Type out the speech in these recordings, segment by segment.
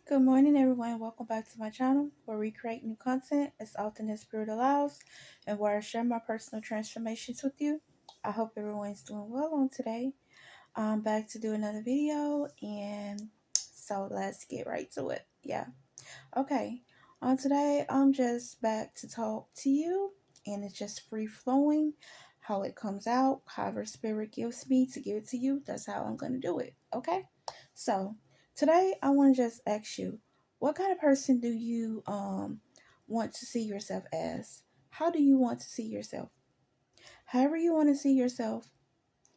Good morning, everyone. Welcome back to my channel where we create new content as often as Spirit allows and where I share my personal transformations with you. I hope everyone's doing well on today. I'm back to do another video, and so let's get right to it. Yeah. Okay. On today, I'm just back to talk to you, and it's just free flowing. How it comes out, however Spirit gives me to give it to you, that's how I'm going to do it. Okay? So, today I want to just ask you, what kind of person do you want to see yourself as? How do you want to see yourself? However you want to see yourself,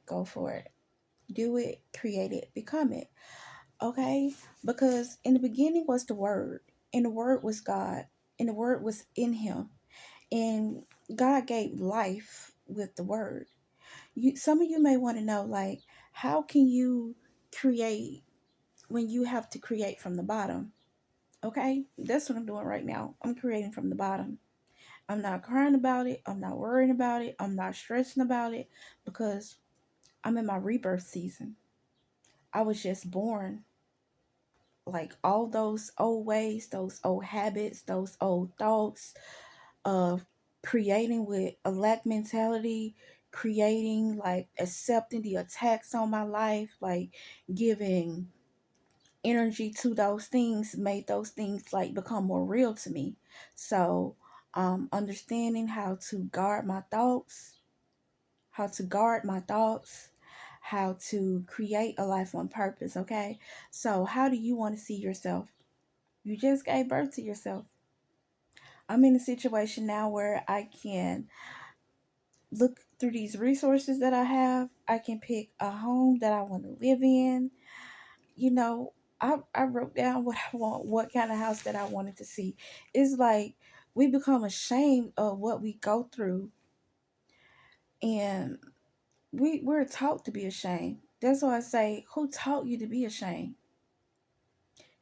go for it. Do it, create it, become it. Okay? Because in the beginning was the Word, and the Word was God, and the Word was in Him, and God gave life with the Word. Some of you may want to know, like, how can you create when you have to create from the bottom? Okay? That's what I'm doing right now. I'm creating from the bottom. I'm not crying about it. I'm not worrying about it. I'm not stressing about it because I'm in my rebirth season. I was just born. Like all those old ways, those old habits, those old thoughts of creating with a lack mentality, creating, like, accepting the attacks on my life, like giving energy to those things, made those things like become more real to me. So understanding how to guard my thoughts, how to create a life on purpose. Okay, so how do you want to see yourself? You just gave birth to yourself. I'm in a situation now where I can look through these resources that I have. I can pick a home that I want to live in. You know, I wrote down what I want, what kind of house that I wanted to see. It's like we become ashamed of what we go through, and we're taught to be ashamed. That's why I say, who taught you to be ashamed?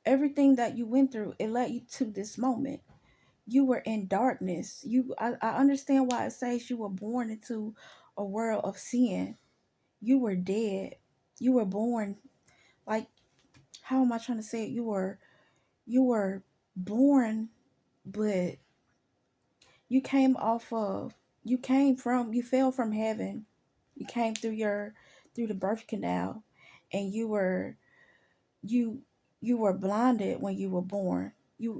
Everything that you went through, it led you to this moment. You were in darkness. I understand why it says you were born into a world of sin. You were dead. You were born, like, how am I trying to say it? You were born, but you fell from heaven. You came through the birth canal, and you you were blinded when you were born.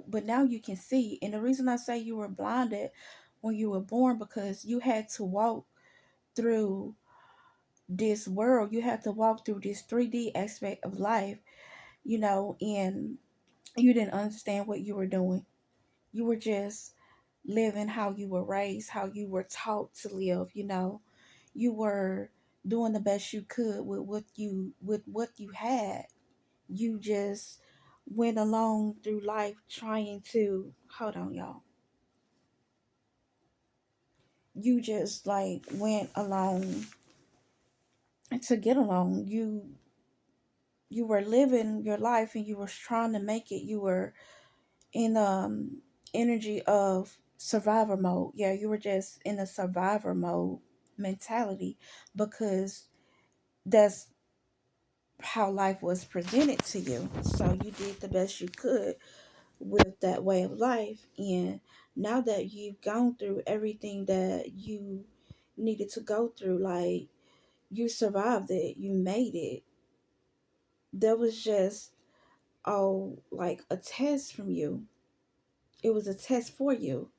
But now you can see. And the reason I say you were blinded when you were born, because you had to walk through this world. You had to walk through this 3D aspect of life, and you didn't understand what you were doing. You were just living how you were raised, how you were taught to live. You were doing the best you could with what you had. You just went along through life trying to hold on, y'all. You just like went along to get along. You were living your life and you were trying to make it. You were in energy of survivor mode. Yeah, you were just in a survivor mode mentality, because that's how life was presented to you. So you did the best you could with that way of life. And now that you've gone through everything that you needed to go through, like, you survived it, you made it. That was just, oh, like a test from you. It was a test for you.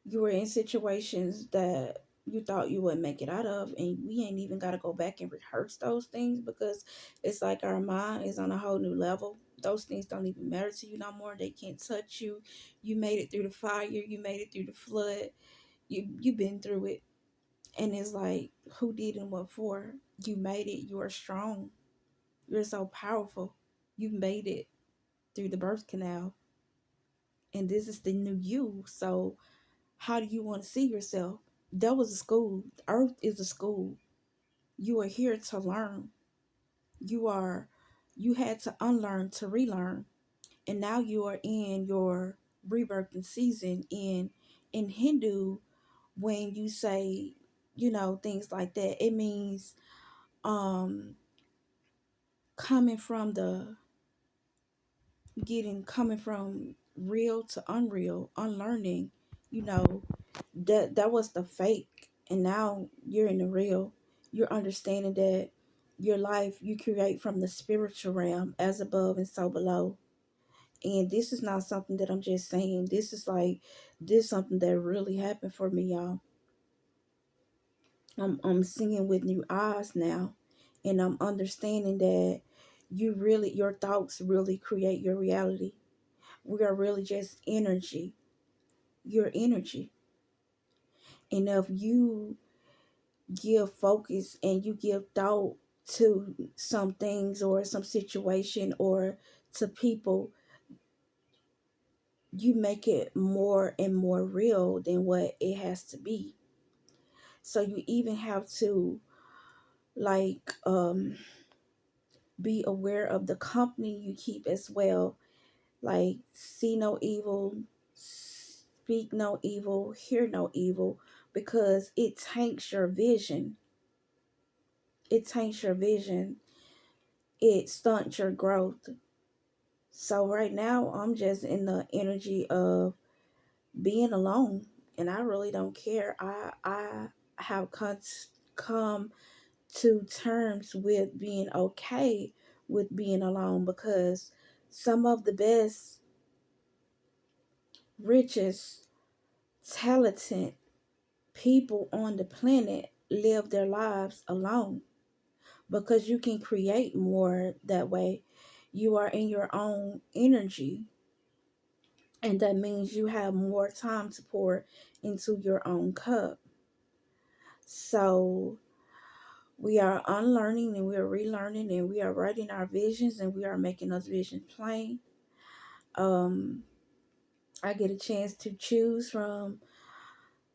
You were in situations that you thought you wouldn't make it out of, and we ain't even got to go back and rehearse those things, because it's like our mind is on a whole new level. Those things don't even matter to you no more. They can't touch you. You made it through the fire, you made it through the flood. You've been through it, and it's like, who did and what for? You made it. You are strong. You're so powerful. You made it through the birth canal, and this is the new you. So how do you want to see yourself? That was a school. Earth is a school. You are here to learn. You are you had to unlearn to relearn. And now you are in your rebirthing season. In Hindu, when you say, things like that, it means um coming from the getting coming from real to unreal, unlearning, you know, that was the fake, and now you're in the real. You're understanding that your life you create from the spiritual realm, as above and so below. And this is not something that I'm just saying. This is something that really happened for me, y'all. I'm seeing with new eyes now, and I'm understanding that your thoughts really create your reality. We are really just energy, your energy. And if you give focus and you give thought to some things or some situation or to people, you make it more and more real than what it has to be. So you even have to, like, be aware of the company you keep as well. Like, see no evil, speak no evil, hear no evil, because it tanks your vision. It taints your vision. It stunts your growth. So right now, I'm just in the energy of being alone, and I really don't care. I have come to terms with being okay with being alone, because some of the best, richest, talented people on the planet live their lives alone, because you can create more that way. You are in your own energy, and that means you have more time to pour into your own cup. So we are unlearning and we are relearning, and we are writing our visions, and we are making those visions plain. um I get a chance to choose from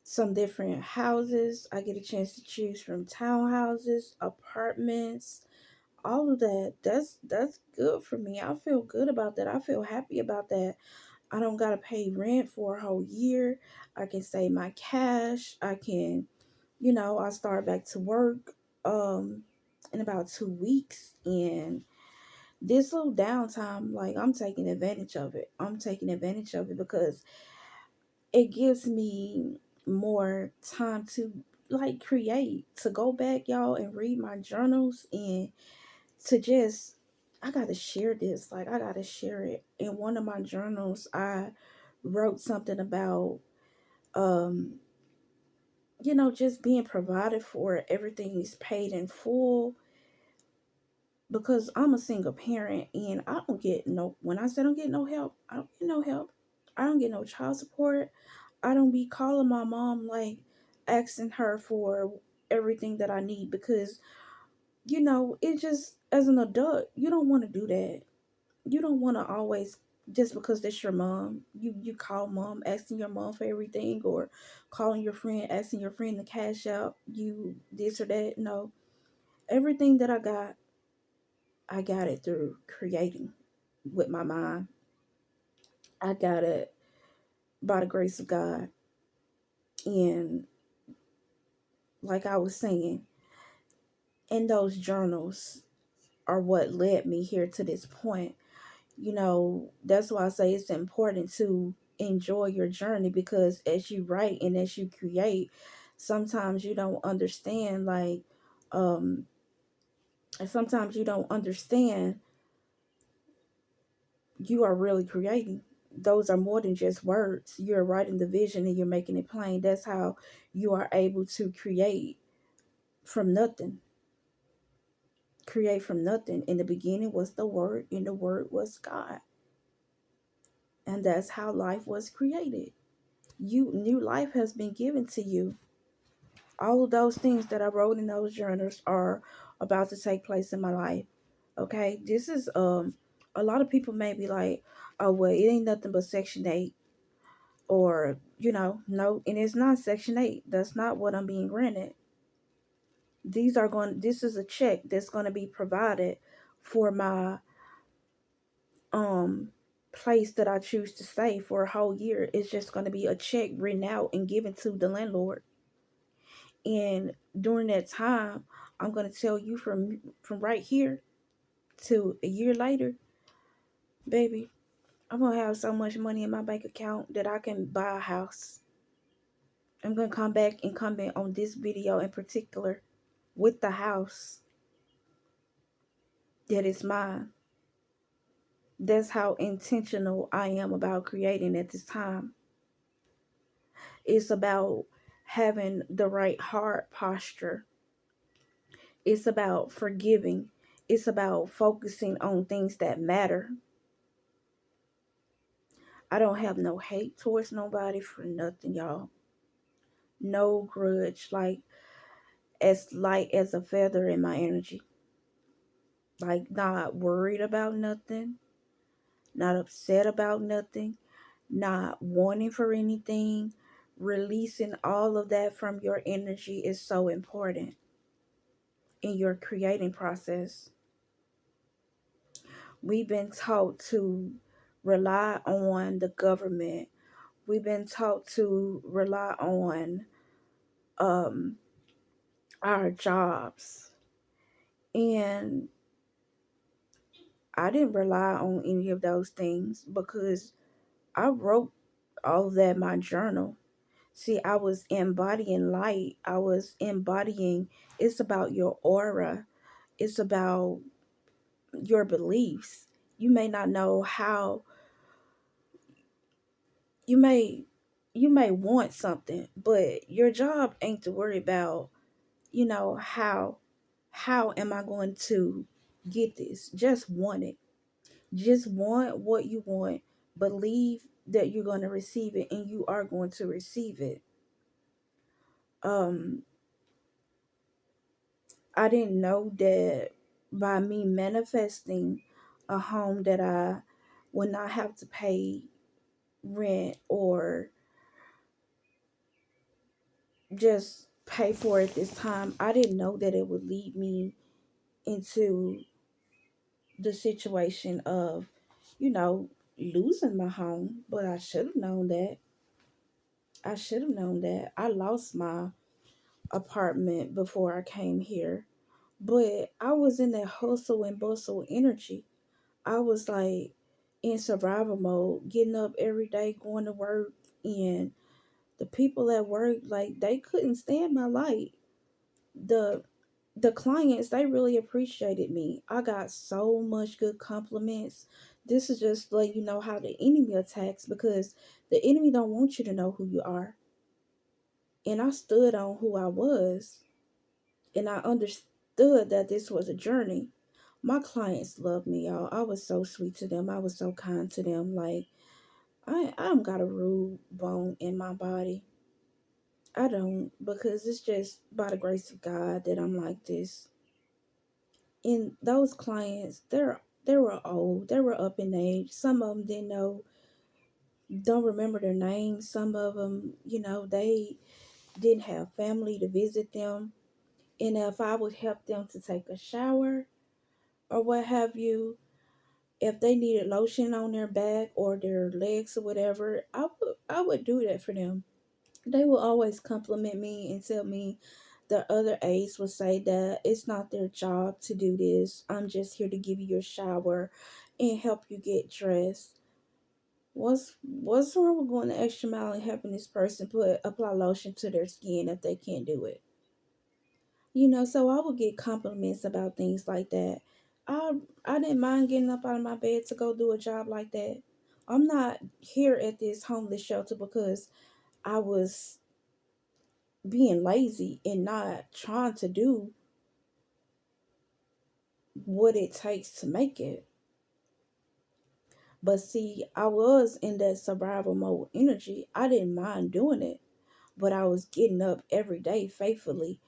some different houses. I get a chance to choose from townhouses, apartments, all of that. That's good for me. I feel good about that. I feel happy about that. I don't gotta pay rent for a whole year. I can save my cash. I can, I start back to work in about 2 weeks, and this little downtime, like, I'm taking advantage of it. I'm taking advantage of it because it gives me more time to, like, create, to go back, y'all, and read my journals, and to just, I gotta share this. Like, I gotta share it. In one of my journals, I wrote something about, um, just being provided for, everything is paid in full, because I'm a single parent, and I don't get no, when I say I don't get no help, I don't get no help. I don't get no child support. I don't be calling my mom, like, asking her for everything that I need, because, it just, as an adult, you don't want to do that. You don't want to always, just because that's your mom, you call mom asking your mom for everything, or calling your friend asking your friend to cash out you this or that. No, everything that I got it through creating with my mind. I got it by the grace of God. And like I was saying, in those journals are what led me here to this point. That's why I say it's important to enjoy your journey, because as you write and as you create, sometimes you don't understand, like, um sometimes you don't understand you are really creating. Those are more than just words. You're writing the vision and you're making it plain. That's how you are able to create from nothing. Create from nothing. In the beginning was the Word, and the Word was God. And that's how life was created. New life has been given to you. All of those things that I wrote in those journals are about to take place in my life. Okay? This is a lot of people may be like, "Oh, well, it ain't nothing but Section 8." Or, no, and it's not Section 8. That's not what I'm being granted. This is a check that's going to be provided for my um place that I choose to stay for a whole year. It's just going to be a check written out and given to the landlord. And during that time, I'm going to tell you, from right here to a year later, baby. I'm gonna have so much money in my bank account that I can buy a house. I'm gonna come back and comment on this video in particular with the house that is mine. That's how intentional I am about creating at this time. It's about having the right heart posture. It's about forgiving. It's about focusing on things that matter. I don't have no hate towards nobody for nothing, y'all. No grudge, like as light as a feather in my energy. Like not worried about nothing, not upset about nothing, not wanting for anything. Releasing all of that from your energy is so important in your creating process. We've been taught to rely on the government. We've been taught to rely on um, our jobs. And I didn't rely on any of those things because I wrote all of that in my journal. See, I was embodying light. I was embodying, it's about your aura, it's about your beliefs. You may not know how you may you may want something, but your job ain't to worry about, how am I going to get this? Just want it. Just want what you want. Believe that you're going to receive it and you are going to receive it. Um I didn't know that by me manifesting a home that I would not have to pay rent or just pay for it this time, I didn't know that it would lead me into the situation of, losing my home. But I should have known that. I should have known that. I lost my apartment before I came here. But I was in that hustle and bustle energy. I was like in survival mode, getting up every day, going to work, and the people at work, like they couldn't stand my light. The the clients, they really appreciated me. I got so much good compliments. This is just like how the enemy attacks because the enemy don't want you to know who you are. And I stood on who I was, and I understood that this was a journey. My clients loved me, y'all. I was so sweet to them. I was so kind to them. Like I don't got a rude bone in my body. I don't, because it's just by the grace of God that I'm like this. And those clients, they were old. They were up in age. Some of them don't remember their names. Some of them, they didn't have family to visit them. And if I would help them to take a shower or what have you, if they needed lotion on their back or their legs or whatever, I would do that for them. They will always compliment me and tell me the other aides will say that it's not their job to do this. I'm just here to give you your shower and help you get dressed. What's wrong with going the extra mile and helping this person apply lotion to their skin if they can't do it? So I would get compliments about things like that. I I didn't mind getting up out of my bed to go do a job like that. I'm not here at this homeless shelter because I was being lazy and not trying to do what it takes to make it. But see, I was in that survival mode energy. I didn't mind doing it, but I was getting up every day faithfully,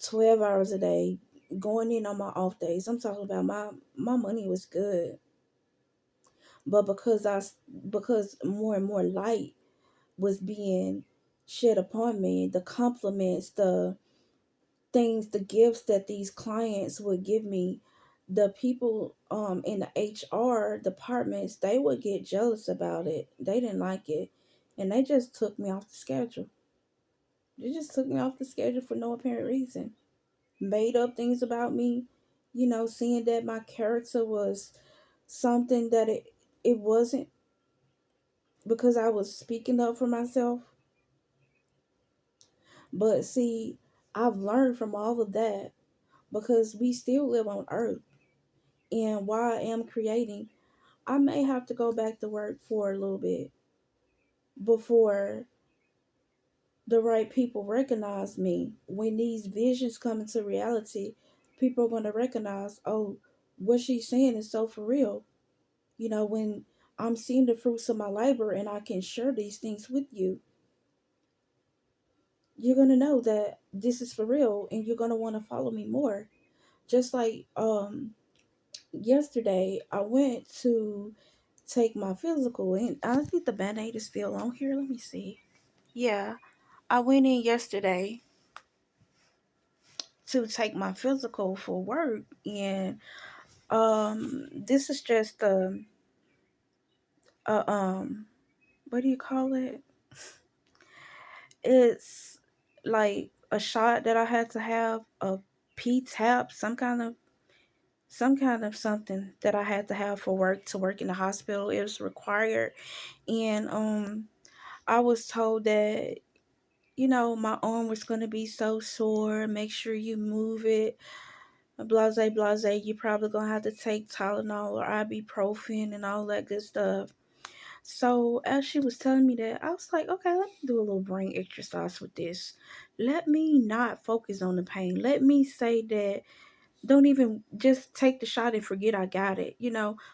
12 hours a day, going in on my off days. I'm talking about my money was good, but because more and more light was being shed upon me, the compliments, the gifts that these clients would give me, the people in the HR departments, they would get jealous about it. They didn't like it, and they just took me off the schedule. They just took me off the schedule for no apparent reason. Made up things about me, seeing that my character was something that it wasn't. because I was speaking up for myself. But see, I've learned from all of that because we still live on earth. And while I am creating, I may have to go back to work for a little bit before the right people recognize me. When these visions come into reality, people are going to recognize, oh, what she's saying is so for real. When I'm seeing the fruits of my labor and I can share these things with you, you're going to know that this is for real and you're going to want to follow me more. Just like yesterday, I went to take my physical, and I think the band-aid is still on here. Let me see. Yeah, I went in yesterday to take my physical for work, and this is just a what do you call it? It's like a shot that I had to have, a P tap, some kind of something that I had to have for work, to work in the hospital. It was required, and I was told that my arm was gonna be so sore. Make sure you move it. Blase, blase. You probably gonna have to take Tylenol or ibuprofen and all that good stuff. So as she was telling me that, I was like, okay, let me do a little brain exercise with this. Let me not focus on the pain. Let me say that, don't even, just take the shot and forget I got it,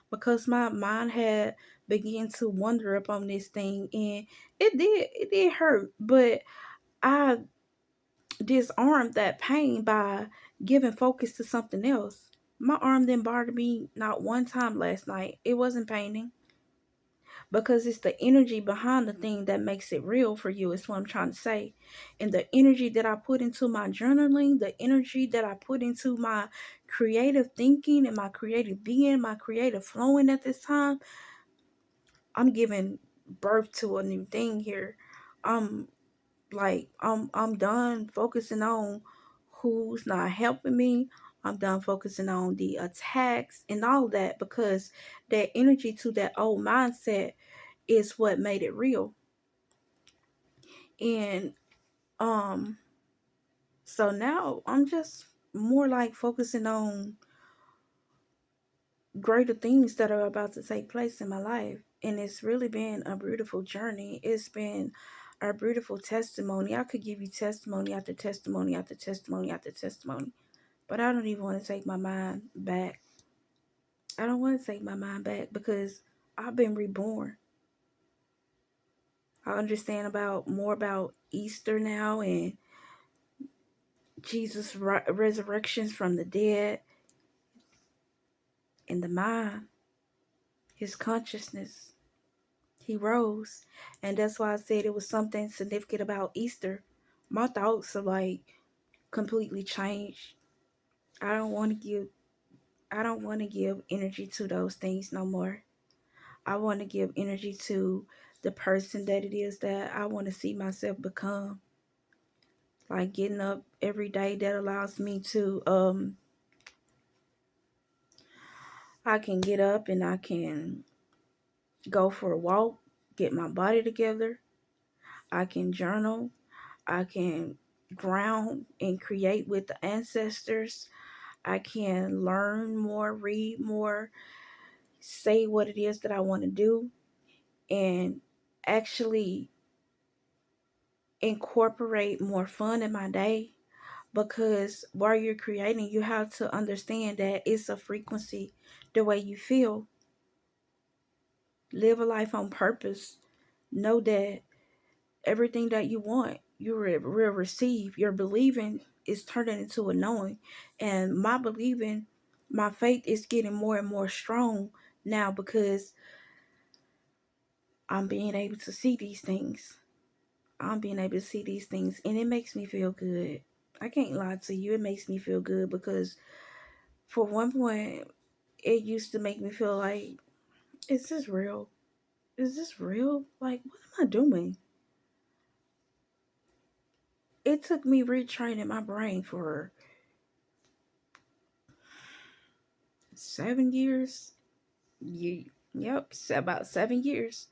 because my mind had began to wander up on this thing, and it did hurt, but I disarmed that pain by giving focus to something else. My arm didn't bother me not one time last night. It wasn't paining, because it's the energy behind the thing that makes it real for you, is what I'm trying to say. And the energy that I put into my journaling, the energy that I put into my creative thinking and my creative being, my creative flowing at this time, I'm giving birth to a new thing here. I'm I'm done focusing on who's not helping me. I'm done focusing on the attacks and all that, because that energy to that old mindset is what made it real. And um so now I'm just more like focusing on greater things that are about to take place in my life. And it's really been a beautiful journey. It's been a beautiful testimony. I could give you testimony after testimony after testimony after testimony. But I don't even want to take my mind back. I don't want to take my mind back because I've been reborn. I understand about more about Easter now, and Jesus' resurrections from the dead, and the mind, his consciousness. He rose. And that's why I said it was something significant about Easter. My thoughts are like completely changed. I don't want to give I don't want to give energy to those things no more. I want to give energy to the person that it is that I want to see myself become. Like getting up every day that allows me to I can get up and I can go for a walk, get my body together. I can journal. I can ground and create with the ancestors. I can learn more, read more, say what it is that I want to do, and actually incorporate more fun in my day. Because while you're creating, you have to understand that it's a frequency, the way you feel. Live a life on purpose. Know that everything that you want, you will receive. Your believing is turning into a knowing. And my believing, my faith is getting more and more strong now, because I'm being able to see these things. I'm being able to see these things, and it makes me feel good. I can't lie to you. It makes me feel good because, for one point, it used to make me feel like, is this real? Is this real? Like, what am I doing? It took me retraining my brain for 7 years. Yep, about 7 years.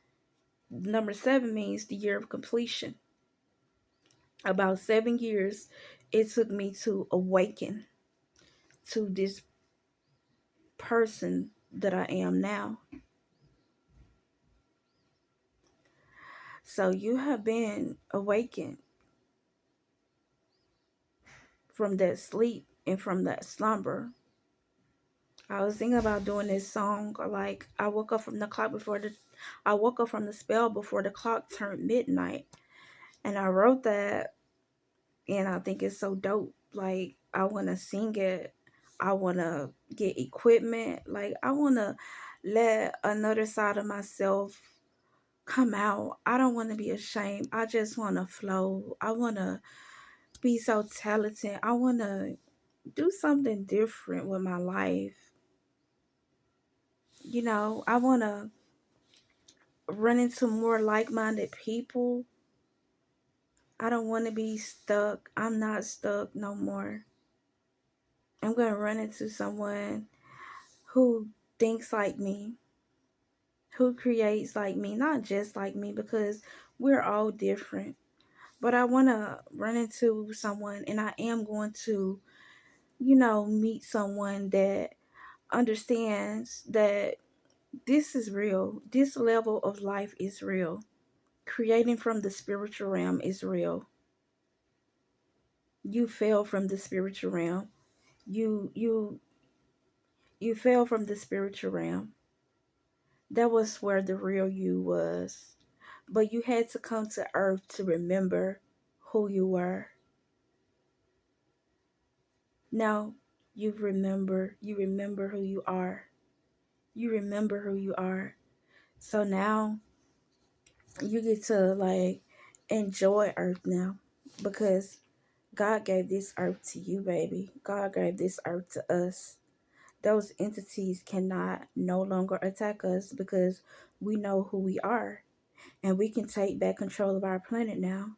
Number seven means the year of completion. About 7 years it took me to awaken to this person that I am now. So you have been awakened from that sleep and from that slumber. I was thinking about doing this song like I woke up from the spell before the clock turned midnight. And I wrote that and I think it's so dope. Like I wanna sing it. I wanna get equipment. Like I wanna let another side of myself come out. I don't wanna be ashamed. I just wanna flow. I wanna be so talented. I wanna do something different with my life. I wanna run into more like minded people. I don't wanna be stuck. I'm not stuck no more. I'm gonna run into someone who thinks like me, who creates like me, not just like me, because we're all different. But I want to run into someone, and I am going to, meet someone that understands that this is real. This level of life is real. Creating from the spiritual realm is real. You fell from the spiritual realm. You fell from the spiritual realm. That was where the real you was. But you had to come to earth to remember who you were. Now you remember who you are. You remember who you are. So now you get to like enjoy earth now because God gave this earth to you, baby. God gave this earth to us. Those entities cannot no longer attack us because we know who we are and we can take back control of our planet now.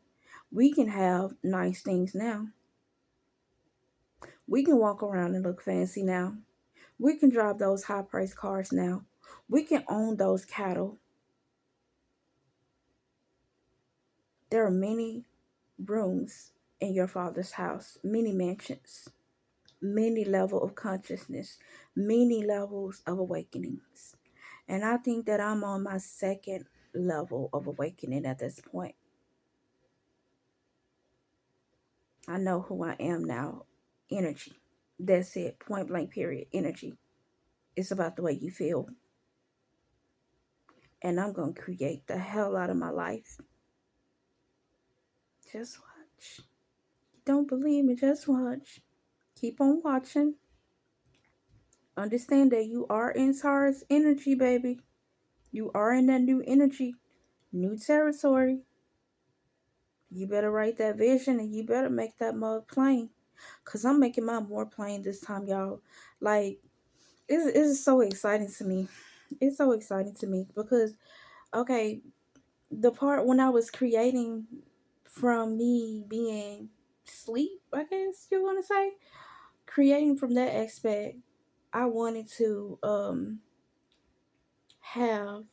We can have nice things now. We can walk around and look fancy now. We can drive those high priced cars now. We can own those cattle. There are many rooms in your father's house, many mansions, many level of consciousness, many levels of awakenings. And I think that I'm on my second level of awakening at this point. I know who I am now. Energy. That's it. Point blank period. Energy. It's about the way you feel. And I'm going to create the hell out of my life. Just watch. Don't believe me, just watch. Keep on watching. Understand that you are in Taurus energy, baby. You are in that new energy, new territory. You better write that vision and you better make that mug plain. Cause I'm making mine more plain this time, y'all. Like, it's so exciting to me. It's so exciting to me because, okay, the part when I was creating from me being sleep, I guess you want to say, creating from that aspect, I wanted to have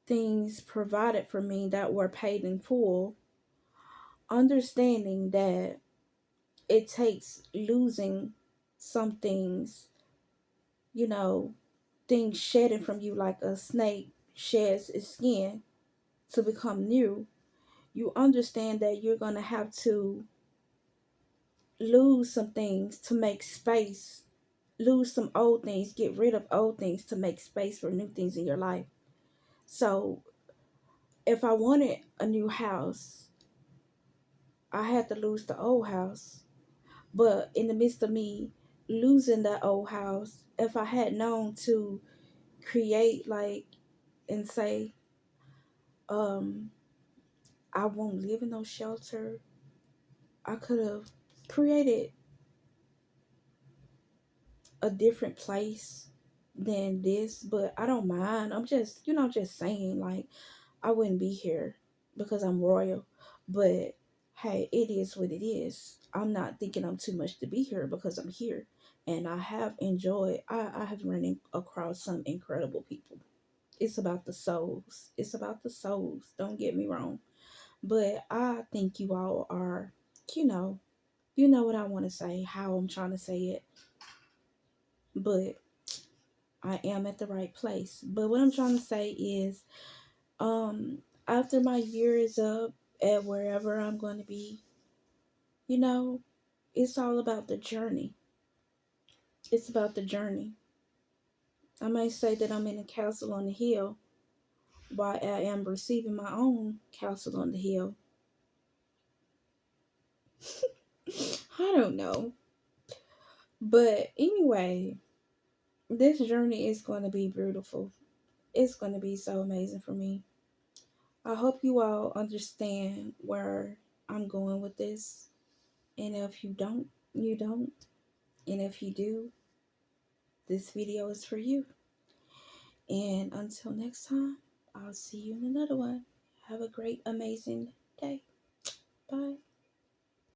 things provided for me that were paid in full, understanding that it takes losing some things, you know, things shedding from you like a snake sheds its skin to become new. You understand that you're going to have to lose some things to make space, lose some old things, get rid of old things to make space for new things in your life. So if I wanted a new house, I had to lose the old house. But in the midst of me losing that old house, if I had known to create like and say, um, I won't live in no shelter, I could have created a different place than this, but I don't mind. I'm just, just saying, like, I wouldn't be here because I'm royal. But hey, it is what it is. I'm not thinking I'm too much to be here because I'm here. And I have enjoyed, I have run across some incredible people. It's about the souls. It's about the souls. Don't get me wrong. But I think you all are, you know, you know what I want to say, how I'm trying to say it. But I am at the right place. But what I'm trying to say is, after my year is up at wherever I'm going to be, you know, it's all about the journey. It's about the journey. I may say that I'm in a castle on the hill while I am receiving my own castle on the hill. I don't know. But anyway, this journey is going to be beautiful. It's going to be so amazing for me. I hope you all understand where I'm going with this. And if you don't, you don't. And if you do, this video is for you. And until next time, I'll see you in another one. Have a great, amazing day. Bye.